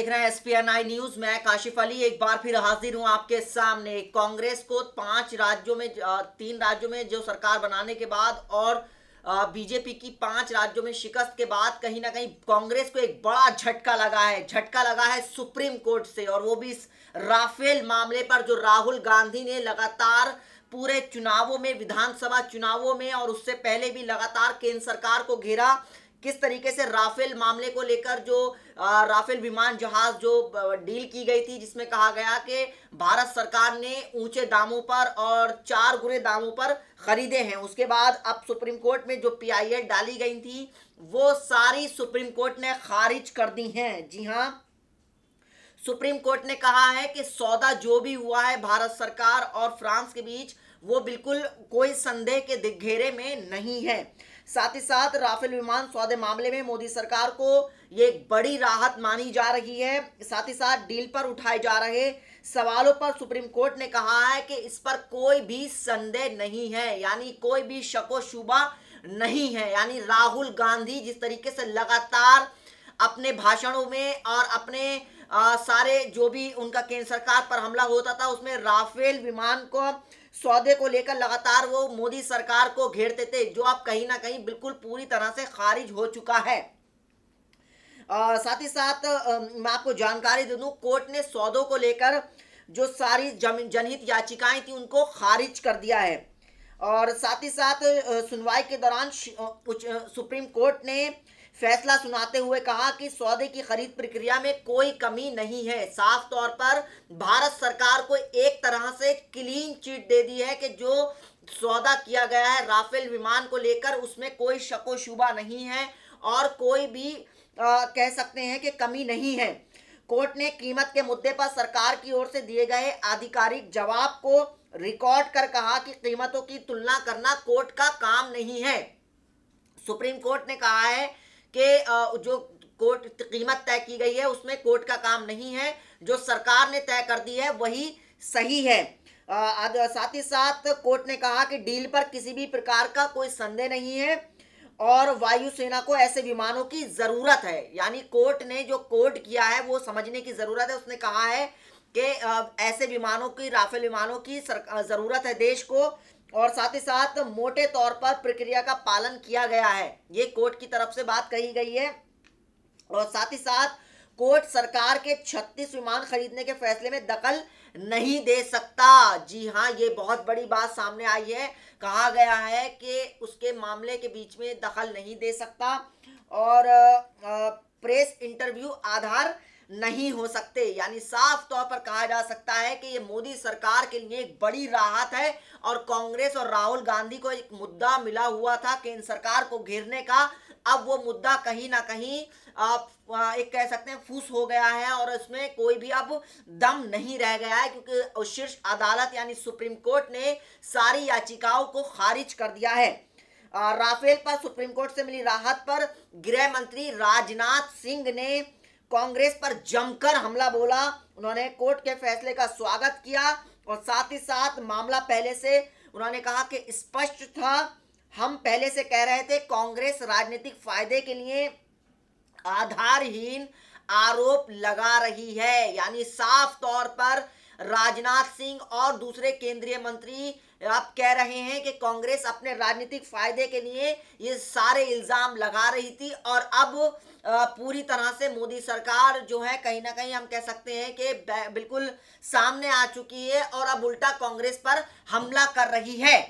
देख रहे हैं एसपीएनआई न्यूज। मैं काशिफ अली एक बार फिर हाजिर हूं आपके सामने। कांग्रेस को 3 राज्यों में जो सरकार बनाने के बाद और बीजेपी की 5 राज्यों में शिकस्त के बाद कहीं ना कहीं कांग्रेस को एक बड़ा झटका लगा है। झटका लगा है सुप्रीम कोर्ट से, और वो भी इस राफेल मामले पर, जो राहुल गांधी ने लगातार पूरे चुनावों में, विधानसभा चुनावों में और उससे पहले भी लगातार केंद्र सरकार को घेरा। किस तरीके से राफेल मामले को लेकर जो राफेल विमान जहाज जो डील की गई थी, जिसमें कहा गया कि भारत सरकार ने ऊंचे दामों पर और 4 गुने दामों पर खरीदे हैं, उसके बाद अब सुप्रीम कोर्ट में जो पीआईएल डाली गई थी वो सारी सुप्रीम कोर्ट ने खारिज कर दी हैं। जी हां, सुप्रीम कोर्ट ने कहा है कि सौदा जो भी हुआ है भारत सरकार और फ्रांस के बीच, वो बिल्कुल कोई संदेह के घेरे में नहीं है। साथ ही साथ राफेल विमान सौदे मामले में मोदी सरकार को ये एक बड़ी राहत मानी जा रही है। साथ ही साथ डील पर उठाए जा रहे सवालों पर सुप्रीम कोर्ट ने कहा है कि इस पर कोई भी संदेह नहीं है, यानी कोई भी शको शुबा नहीं है। यानी राहुल गांधी जिस तरीके से लगातार अपने भाषणों में और अपने सारे जो भी उनका केंद्र सरकार पर हमला होता था, उसमें राफेल विमान को सौदे को लेकर लगातार वो मोदी सरकार को घेरते थे, जो अब कहीं ना कहीं बिल्कुल पूरी तरह से खारिज हो चुका है। साथ ही साथ मैं आपको जानकारी दे दूं, कोर्ट ने सौदों को लेकर जो सारी जनहित याचिकाएं थी उनको खारिज कर दिया है। और साथ ही साथ सुनवाई के दौरान सुप्रीम कोर्ट ने फैसला सुनाते हुए कहा कि सौदे की खरीद प्रक्रिया में कोई कमी नहीं है। साफ तौर पर भारत सरकार को एक तरह से क्लीन चिट दे दी है कि जो सौदा किया गया है राफेल विमान को लेकर, उसमें कोई शको शुबा नहीं है और कोई भी कह सकते हैं कि कमी नहीं है। कोर्ट ने कीमत के मुद्दे पर सरकार की ओर से दिए गए आधिकारिक जवाब को रिकॉर्ड कर कहा कि कीमतों की तुलना करना कोर्ट का काम नहीं है। सुप्रीम कोर्ट ने कहा है कि जो कोर्ट कीमत तय की गई है उसमें कोर्ट का काम नहीं है, जो सरकार ने तय कर दी है वही सही है। साथ ही साथ कोर्ट ने कहा कि डील पर किसी भी प्रकार का कोई संदेह नहीं है और वायुसेना को ऐसे विमानों की जरूरत है। यानी कोर्ट ने जो कोर्ट किया है वो समझने की जरूरत है। उसने कहा है कि ऐसे विमानों की, राफेल विमानों की जरूरत है देश को, और साथ ही साथ मोटे तौर पर प्रक्रिया का पालन किया गया है, ये कोर्ट की तरफ से बात कही गई है। और साथ ही साथ कोर्ट सरकार के 36 विमान खरीदने के फैसले में दखल नहीं दे सकता। जी हां, ये बहुत बड़ी बात सामने आई है। कहा गया है कि उसके मामले के बीच में दखल नहीं दे सकता और प्रेस इंटरव्यू आधार नहीं हो सकते। यानी साफ तौर पर कहा जा सकता है कि ये मोदी सरकार के लिए एक बड़ी राहत है और कांग्रेस और राहुल गांधी को एक मुद्दा मिला हुआ था केंद्र सरकार को घेरने का, अब वो मुद्दा कहीं ना कहीं एक कह सकते हैं फूस हो गया है और इसमें कोई भी अब दम नहीं रह गया है, क्योंकि शीर्ष अदालत यानी सुप्रीम कोर्ट ने सारी याचिकाओं को खारिज कर दिया है। राफेल पर सुप्रीम कोर्ट से मिली राहत पर गृह मंत्री राजनाथ सिंह ने कांग्रेस पर जमकर हमला बोला। उन्होंने कोर्ट के फैसले का स्वागत किया और साथ ही साथ मामला पहले से उन्होंने कहा कि स्पष्ट था, हम पहले से कह रहे थे कांग्रेस राजनीतिक फायदे के लिए आधारहीन आरोप लगा रही है। यानी साफ तौर पर राजनाथ सिंह और दूसरे केंद्रीय मंत्री आप कह रहे हैं कि कांग्रेस अपने राजनीतिक फायदे के लिए ये सारे इल्जाम लगा रही थी और अब पूरी तरह से मोदी सरकार जो है कहीं ना कहीं हम कह सकते हैं कि बिल्कुल सामने आ चुकी है और अब उल्टा कांग्रेस पर हमला कर रही है।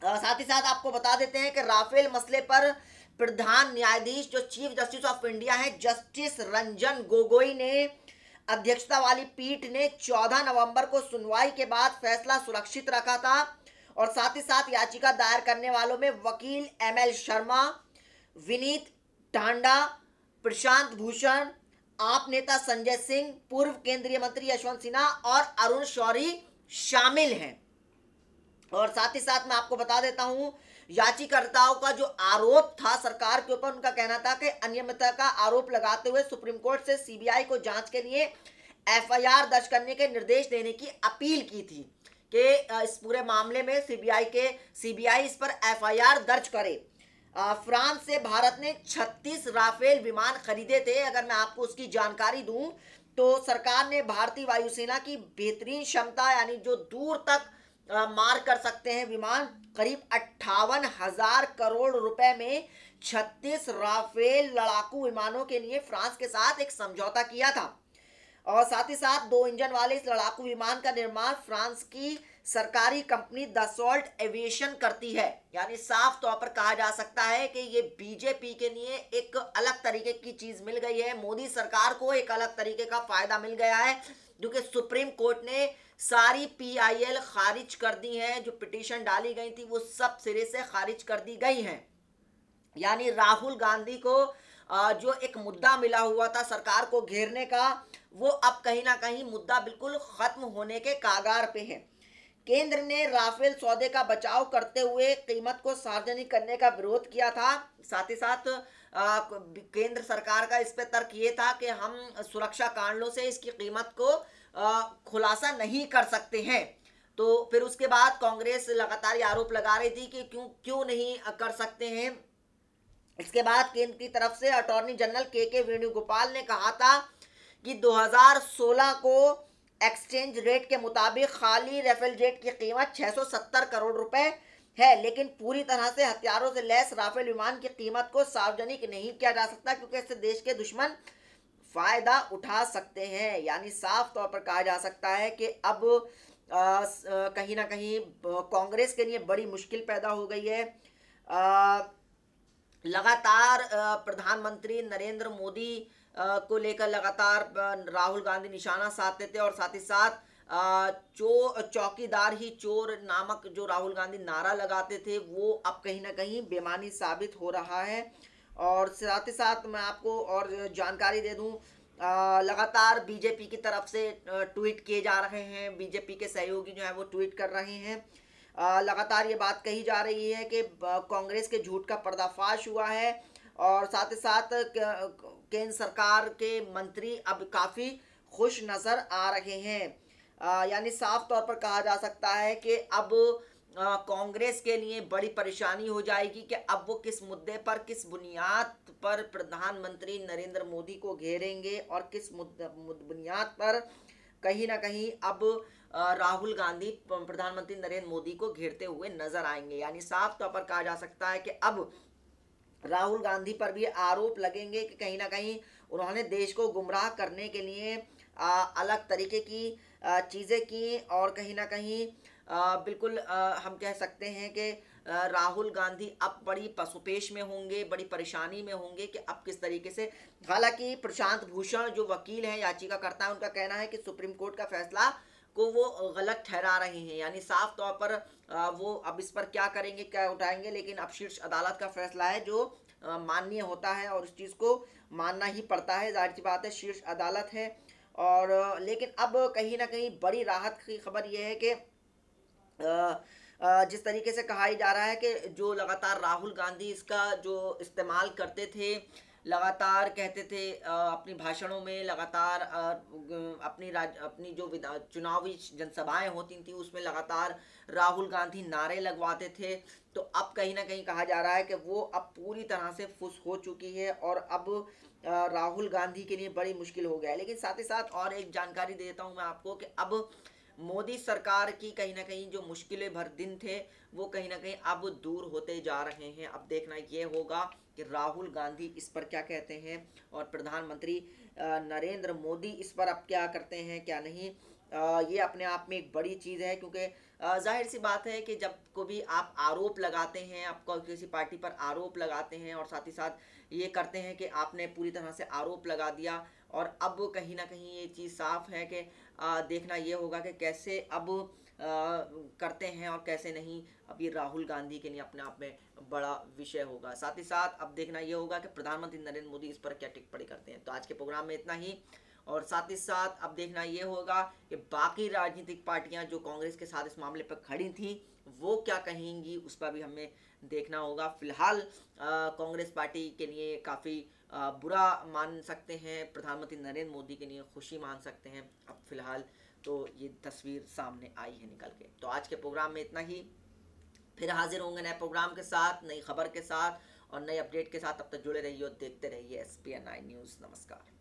साथ ही साथ आपको बता देते हैं कि राफेल मसले पर प्रधान न्यायाधीश जो चीफ जस्टिस ऑफ इंडिया है, जस्टिस रंजन गोगोई ने अध्यक्षता वाली पीठ ने 14 नवंबर को सुनवाई के बाद फैसला सुरक्षित रखा था। और साथ ही साथ याचिका दायर करने वालों में वकील एमएल शर्मा, विनीत टांडा, प्रशांत भूषण, आप नेता संजय सिंह, पूर्व केंद्रीय मंत्री यशवंत सिन्हा और अरुण शौरी शामिल हैं। और साथ ही साथ मैं आपको बता देता हूं, याचिकाकर्ताओं का जो आरोप था सरकार के ऊपर, उनका कहना था कि अनियमितता का आरोप लगाते हुए सुप्रीम कोर्ट से सीबीआई को जांच के लिए एफआईआर दर्ज करने के निर्देश देने की अपील की थी कि इस पूरे मामले में सीबीआई इस पर एफआईआर दर्ज करे। फ्रांस से भारत ने 36 राफेल विमान खरीदे थे। अगर मैं आपको उसकी जानकारी दूं तो सरकार ने भारतीय वायुसेना की बेहतरीन क्षमता, यानी जो दूर तक मार कर सकते हैं विमान, करीब 58,000 करोड़ रुपए में 36 राफेल लड़ाकू विमानों के लिए फ्रांस के साथ एक समझौता किया था। और साथ ही साथ 2 इंजन वाले इस लड़ाकू विमान का निर्माण फ्रांस की सरकारी कंपनी दसॉल्ट एविएशन करती है। यानी साफ तौर पर कहा जा सकता है कि ये बीजेपी के लिए एक अलग तरीके की चीज मिल गई है। मोदी सरकार को एक अलग तरीके का फायदा मिल गया है, क्योंकि सुप्रीम कोर्ट ने सारी पीआईएल खारिज कर दी है। जो पिटीशन डाली गई थी वो सब सिरे से खारिज कर दी गई है। यानी राहुल गांधी को जो एक मुद्दा मिला हुआ था सरकार को घेरने का, वो अब कहीं ना कहीं मुद्दा बिल्कुल खत्म होने के कागार पे है। केंद्र ने राफेल सौदे का बचाव करते हुए कीमत को सार्वजनिक करने का विरोध किया था। साथ ही साथ केंद्र सरकार का इस पे तर्क ये था कि हम सुरक्षा कारणों से इसकी कीमत को खुलासा नहीं कर सकते हैं। तो फिर उसके बाद कांग्रेस लगातार ये आरोप लगा रही थी कि क्यों नहीं कर सकते हैं। इसके बाद केंद्र की तरफ से अटॉर्नी जनरल के वेणुगोपाल ने कहा था कि 2016 को एक्सचेंज रेट के मुताबिक खाली राफेल जेट की कीमत 670 करोड़ रुपए है, लेकिन पूरी तरह से हथियारों से लैस राफेल विमान की कीमत को सार्वजनिक नहीं किया जा सकता, क्योंकि इससे देश के दुश्मन फायदा उठा सकते हैं। यानी साफ तौर पर कहा जा सकता है कि अब कहीं ना कहीं कांग्रेस के लिए बड़ी मुश्किल पैदा हो गई है। लगातार प्रधानमंत्री नरेंद्र मोदी को लेकर लगातार राहुल गांधी निशाना साधते थे, और साथ ही साथ चौकीदार ही चोर नामक जो राहुल गांधी नारा लगाते थे वो अब कहीं ना कहीं बेमानी साबित हो रहा है। और साथ ही साथ मैं आपको और जानकारी दे दूं, लगातार बीजेपी की तरफ से ट्वीट किए जा रहे हैं। बीजेपी के सहयोगी जो है वो ट्वीट कर रहे हैं। लगातार ये बात कही जा रही है कि कांग्रेस के झूठ का पर्दाफाश हुआ है, और साथ ही साथ केंद्र सरकार के मंत्री अब काफ़ी खुश नज़र आ रहे हैं। यानी साफ तौर पर कहा जा सकता है कि अब कांग्रेस के लिए बड़ी परेशानी हो जाएगी कि अब वो किस मुद्दे पर, किस बुनियाद पर प्रधानमंत्री नरेंद्र मोदी को घेरेंगे, और किस बुनियाद पर कहीं ना कहीं अब राहुल गांधी प्रधानमंत्री नरेंद्र मोदी को घेरते हुए नजर आएंगे। यानी साफ तौर पर कहा जा सकता है कि अब राहुल गांधी पर भी आरोप लगेंगे कि कहीं ना कहीं उन्होंने देश को गुमराह करने के लिए अलग तरीके की चीज़ें की, और कहीं ना कहीं बिल्कुल हम कह सकते हैं कि राहुल गांधी अब बड़ी पसुपेश में होंगे, बड़ी परेशानी में होंगे कि अब किस तरीके से। हालांकि प्रशांत भूषण जो वकील हैं, याचिकाकर्ता हैं, उनका कहना है कि सुप्रीम कोर्ट का फैसला को वो गलत ठहरा रहे हैं। यानी साफ तौर पर वो अब इस पर क्या करेंगे, क्या उठाएंगे, लेकिन अब शीर्ष अदालत का फैसला है जो माननीय होता है, और इस चीज़ को मानना ही पड़ता है। जाहिर सी बात है शीर्ष अदालत है। और लेकिन अब कहीं ना कहीं बड़ी राहत की खबर यह है कि जिस तरीके से कहा ही जा रहा है कि जो लगातार राहुल गांधी इसका जो इस्तेमाल करते थे, लगातार कहते थे अपनी भाषणों में, लगातार अपनी जो चुनावी जनसभाएं होती थी उसमें लगातार राहुल गांधी नारे लगवाते थे। तो अब कहीं ना कहीं कहा जा रहा है कि वो अब पूरी तरह से फुस हो चुकी है, और अब राहुल गांधी के लिए बड़ी मुश्किल हो गया है। लेकिन साथ ही साथ और एक जानकारी देता हूं मैं आपको कि अब मोदी सरकार की कहीं ना कहीं जो मुश्किलें भर दिन थे वो कहीं ना कहीं अब दूर होते जा रहे हैं। अब देखना ये होगा कि राहुल गांधी इस पर क्या कहते हैं, और प्रधानमंत्री नरेंद्र मोदी इस पर अब क्या करते हैं, क्या नहीं। ये अपने आप में एक बड़ी चीज़ है, क्योंकि जाहिर सी बात है कि जब कभी आप आरोप लगाते हैं, आपको किसी पार्टी पर आरोप लगाते हैं, और साथ ही साथ ये करते हैं कि आपने पूरी तरह से आरोप लगा दिया, और अब कहीं ना कहीं ये चीज़ साफ है कि देखना ये होगा कि कैसे अब करते हैं और कैसे नहीं। अब ये राहुल गांधी के लिए अपने आप में बड़ा विषय होगा। साथ ही साथ अब देखना ये होगा कि प्रधानमंत्री नरेंद्र मोदी इस पर क्या टिप्पणी करते हैं। तो आज के प्रोग्राम में इतना ही, और साथ ही साथ अब देखना ये होगा कि बाकी राजनीतिक पार्टियां जो कांग्रेस के साथ इस मामले पर खड़ी थी वो क्या कहेंगी, उस पर भी हमें देखना होगा। फिलहाल कांग्रेस पार्टी के लिए काफ़ी बुरा मान सकते हैं, प्रधानमंत्री नरेंद्र मोदी के लिए खुशी मान सकते हैं। अब फिलहाल तो ये तस्वीर सामने आई है निकल के। तो आज के प्रोग्राम में इतना ही, फिर हाजिर होंगे नए प्रोग्राम के साथ, नई खबर के साथ, और नए अपडेट के साथ। तब तक जुड़े रहिए और देखते रहिए SPN9 न्यूज़। नमस्कार।